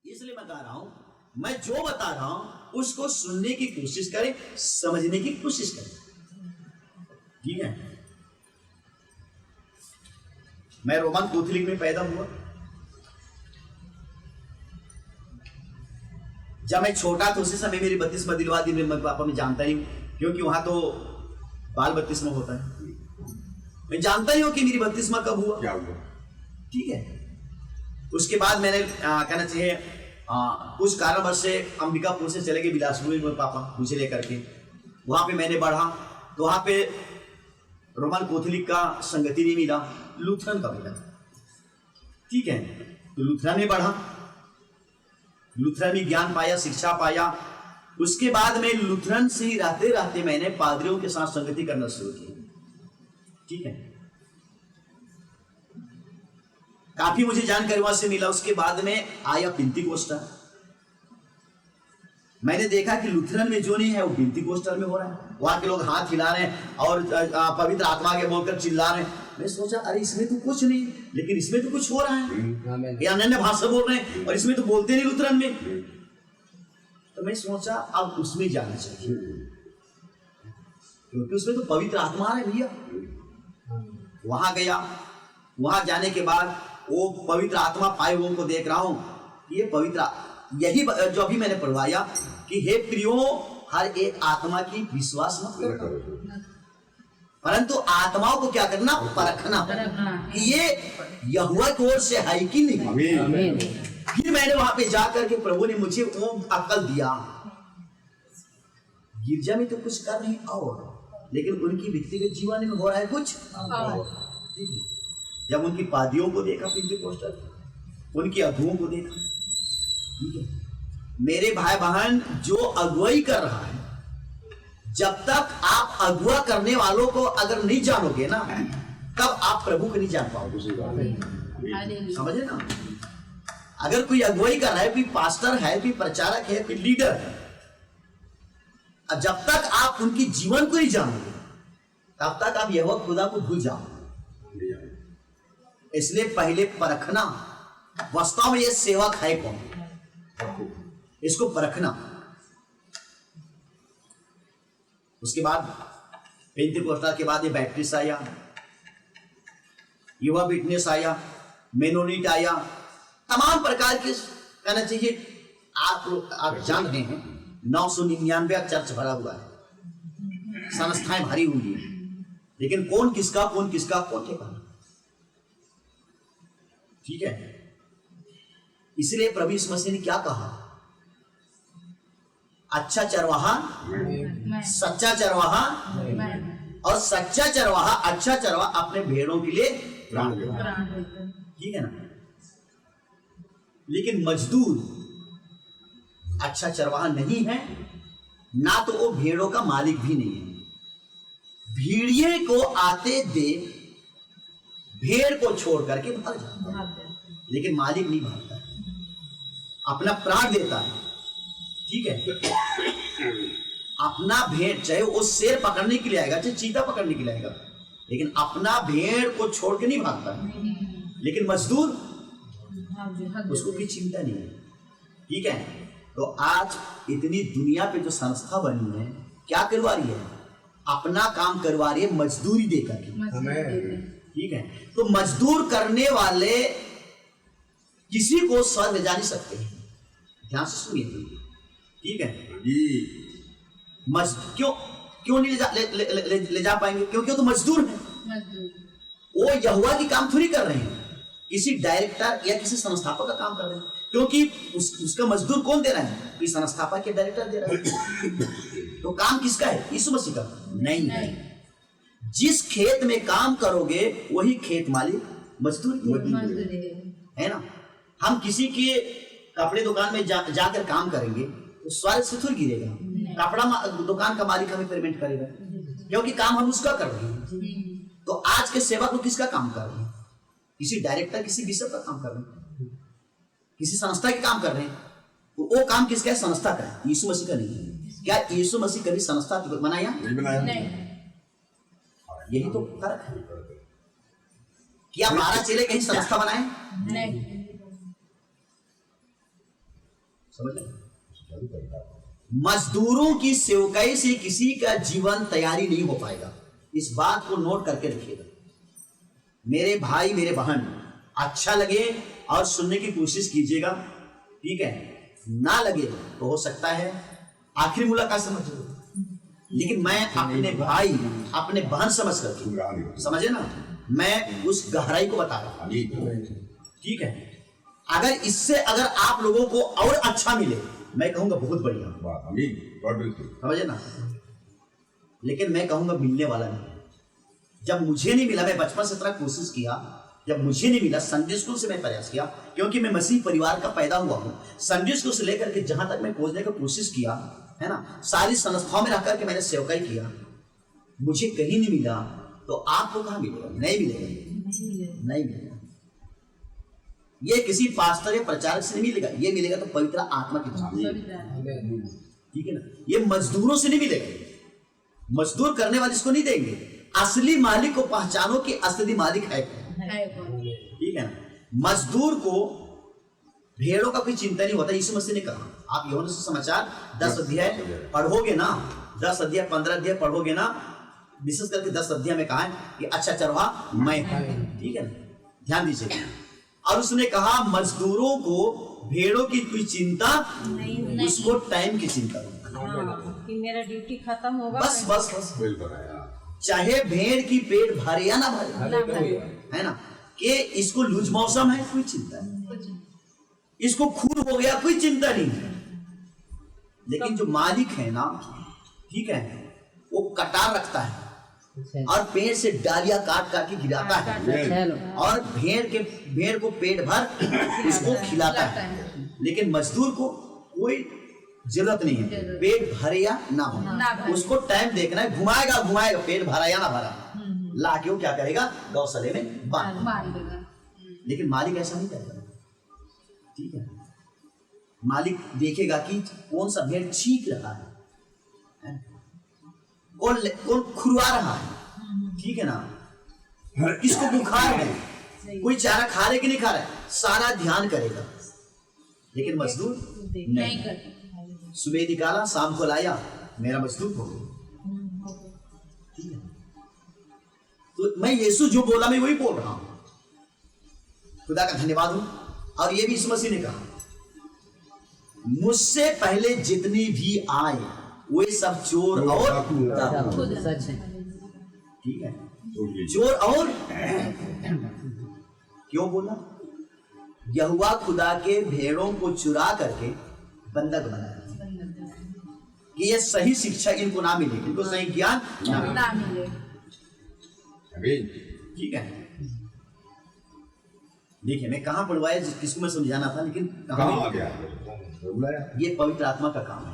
इसलिए मैं कह रहा हूं, मैं जो बता रहा हूं उसको सुनने की कोशिश करें, समझने की कोशिश करें। ठीक है। मैं रोमन कैथोलिक में पैदा हुआ। जब मैं छोटा था उसी समय मेरी बत्तीसवां दिलवा दी मेरे पापा। मैं जानता ही हूं, क्योंकि वहां तो बाल बत्तीसवां होता है। मैं जानता ही हूं कि मेरी बत्तीसवां कब हुआ, क्या हुआ। ठीक है। उसके बाद मैंने कहना चाहिए कुछ कारणवश से अंबिकापुर से चले गए बिलासपुर में, मेरे पापा मुझे लेकर के। वहां पे मैंने पढ़ा, तो वहां पे रोमन कैथोलिक का संगति नहीं मिला, लूथरन का मिला। ठीक है। तो लूथरन में पढ़ा, लूथरन में ज्ञान पाया, शिक्षा पाया। उसके बाद में लूथरन से ही रहते रहते मैंने पादरियों के साथ संगति करना शुरू की। ठीक है। काफी मुझे जानकारी वहां से मिला। उसके बाद में आया पेंतीकोस्टल। मैंने देखा कि लूथरन में जो नहीं है वो पेंतीकोस्टल में हो रहा है। वहां के लोग हाथ हिला रहे हैं और पवित्र आत्मा के बोलकर चिल्ला रहे हैं। मैं सोचा अरे इसमें तो कुछ नहीं, लेकिन इसमें तो कुछ हो रहा है। ये अन्य भाषा बोल रहे हैं और इसमें तो बोलते नहीं लूथरन में। तो मैं सोचा अब उसमें जाना चाहिए, क्योंकि उसमें तो पवित्र आत्मा है भैया। वहां गया, वहां जाने के बाद वो पवित्र आत्मा पाए हुए को देख रहा हूं। ये पवित्र यही जो अभी मैंने पढ़वाया कि हे प्रियो, हर एक आत्मा की विश्वास मत करो, परंतु आत्माओं को क्या करना, परखना कि ये यहोवा की ओर से है कि नहीं। फिर मैंने वहां पे जाकर के प्रभु ने मुझे वो अक्ल दिया। गिरजा में तो कुछ कर रहे हैं और, लेकिन उनकी व्यक्तिगत जीवन में हो रहा है कुछ और। जब उनकी पादियों को देखा पेंतीकोस्टल, उनकी अगुओं को देखा, ठीक है। मेरे भाई बहन, जो अगुवाई कर रहा है, जब तक आप अगुआ करने वालों को अगर नहीं जानोगे ना, तब आप प्रभु को नहीं जान पाओगे। समझे ना। अगर कोई अगुवाई कर रहा है, कोई पास्टर है, कोई प्रचारक है, कोई लीडर है, जब तक आप उनकी जीवन को नहीं जानोगे, तब तक आप यहोवा खुदा को भूल जाओगे। इसलिए पहले परखना, वास्तव में ये सेवक है कौन, इसको परखना। उसके बाद पेंतीकोस्टल के बाद ये बैप्टिस्ट आया, युवा विटनेस आया, मेनोनिट आया, तमाम प्रकार के कहना चाहिए। आप जान रहे हैं 999 चर्च भरा हुआ है, संस्थाएं भरी हुई है, लेकिन कौन किसका कौन ठेका। ठीक है। इसलिए प्रभु यीशु मसीह ने क्या कहा, अच्छा चरवाहा, सच्चा चरवाहा, और सच्चा चरवाहा, अच्छा चरवाहा अपने भेड़ों के लिए प्राण देता है। ठीक है ना। लेकिन मजदूर अच्छा चरवाहा नहीं है, ना तो वो भेड़ों का मालिक भी नहीं है। भेड़िए को आते देख भेड़ को छोड़ करके भाग जाता है, लेकिन मालिक नहीं भागता है, अपना प्राण देता है। ठीक है। अपना भेड़, चाहे वो शेर पकड़ने के लिए आएगा, चाहे चीता पकड़ने के लिए आएगा, लेकिन अपना भेड़ को छोड़ के नहीं भागता है। लेकिन मजदूर, उसको कोई चिंता नहीं है। ठीक है। तो आज इतनी दुनिया पे जो संस्था बनी है, क्या करवा रही है, अपना काम करवा रही है मजदूरी देकर के। ठीक है। तो मजदूर करने वाले किसी को स्वर्ग जा नहीं सकते। ध्यान से सुनिए। ठीक है। क्यों नहीं ले जा पाएंगे, क्योंकि वो तो मजदूर हैं। वो यहोवा की काम थोड़ी कर रहे हैं, किसी डायरेक्टर या किसी संस्थापक का काम कर रहे हैं। क्योंकि उसका मजदूर कौन दे रहा है, कोई संस्थापक या डायरेक्टर दे रहा है। तो काम किसका है, यीशु मसीह का नहीं है। जिस खेत में काम करोगे वही खेत मालिक मजदूर है ना। हम किसी के कपड़े दुकान में जाकर काम करेंगे तो स्वर्ग से थोड़ी गिरेगा, कपड़ा दुकान का मालिक हमें पेमेंट करेगा, क्योंकि काम हम उसका कर रहे हैं। तो आज के सेवक लोग किसका काम कर रहे हैं, किसी डायरेक्टर, किसी बिशप का काम कर रहे हैं, किसी संस्था के काम कर रहे हैं। तो वो काम किसका है, संस्था का है, यीशु मसीह का नहीं है। क्या यीशु मसीह कभी संस्था बनाया? नहीं। यही तो फर्क है। क्या 12 चेले कहीं संस्था बनाए? नहीं। समझ लो, मजदूरों की सेवकाई से किसी का जीवन तैयारी नहीं हो पाएगा। इस बात को नोट करके रखिएगा मेरे भाई मेरे बहन। अच्छा लगे और सुनने की कोशिश कीजिएगा, ठीक है, ना लगे तो हो सकता है आखिरी मुलाकात समझ लो, लेकिन मैं अपने भाई अपने बहन समझ करके, समझे ना, मैं उस गहराई को बता रहा हूं, ठीक है। अगर इससे अगर आप लोगों को और अच्छा मिले, मैं कहूंगा बहुत बढ़िया, समझे ना, लेकिन मैं कहूंगा मिलने वाला नहीं। जब मुझे नहीं मिला, मैं बचपन से इतना कोशिश किया, जब मुझे नहीं मिला, संडे स्कूल से मैं प्रयास किया, क्योंकि मैं मसीह परिवार का पैदा हुआ हूं। संडे स्कूल से लेकर के जहां तक मैं खोजने की कोशिश किया है ना, सारी संस्थाओं में रह करके मैंने सेवकाई किया, मुझे कहीं नहीं मिला, तो आपको कहां मिलेगा? नहीं मिलेगा, नहीं मिलेगा। ये किसी पास्टर या प्रचारक से नहीं मिलेगा, ये मिलेगा तो पवित्र आत्मा की तरफ, ठीक है ना। ये मजदूरों से नहीं मिलेगा, मजदूर करने वाले इसको नहीं देंगे। असली मालिक को पहचानो कि असली मालिक है, ठीक है ना। मजदूर को भेड़ों का कोई चिंता नहीं होता। यीशु मसीह ने कहा, आप यूहन्ना सुसमाचार 10 अध्याय पढ़ोगे ना, 10 अध्याय 15 अध्याय पढ़ोगे ना, विशेष करके 10 अध्याय में कहा है कि अच्छा चरवाहा मैं हूं, ठीक है ना, ध्यान दीजिए। और उसने कहा मजदूरों को भेड़ों की कोई चिंता नहीं, उसको टाइम की चिंता कि मेरा ड्यूटी खत्म होगा, बस बस बस, चाहे भेड़ की पेट भरे या ना भरे, है ना, कि इसको लूज मौसम है कोई चिंता नहीं, इसको खून हो गया कोई चिंता नहीं, लेकिन जो मालिक है ना, ठीक है, वो कटार रखता है और पेड़ से डालियां काट काट के गिराता है और भेड़ को पेट भर उसको खिलाता है। लेकिन मजदूर को कोई जरूरत नहीं है, पेट भरे या ना भरे, उसको टाइम देखना है, घुमाएगा घुमाएगा, पेट भरा या ना भरा, लाके वो क्या करेगा, गौशाले में बांध देगा। लेकिन मालिक ऐसा नहीं करेगा, ठीक है। मालिक देखेगा कि कौन सा भेड़ चीख रहा है, कौन खुरवा रहा है, ठीक है ना, किसको बुखार है, कोई चारा खा रहे कि नहीं खा रहा है, सारा ध्यान करेगा। लेकिन मजदूर नहीं करता, सुबह निकाला शाम को लाया, मेरा मजदूर हो गया, ठीक है। तो मैं यीशु जो बोला मैं वही बोल रहा हूं, खुदा का धन्यवाद हो। और ये भी यीशु मसीह ने कहा, मुझसे पहले जितने भी आए वे सब चोर और सच है, ठीक है, चोर और क्यों बोला? यहोवा खुदा के भेड़ों को चुरा करके बंधक बनाया कि ये सही शिक्षा इनको ना मिले, इनको सही ज्ञान ना मिले, ठीक है। देखिए मैं कहां पढ़वाया, किसको मैं समझाना था, लेकिन कहां आ गया, ये पवित्र आत्मा का काम है।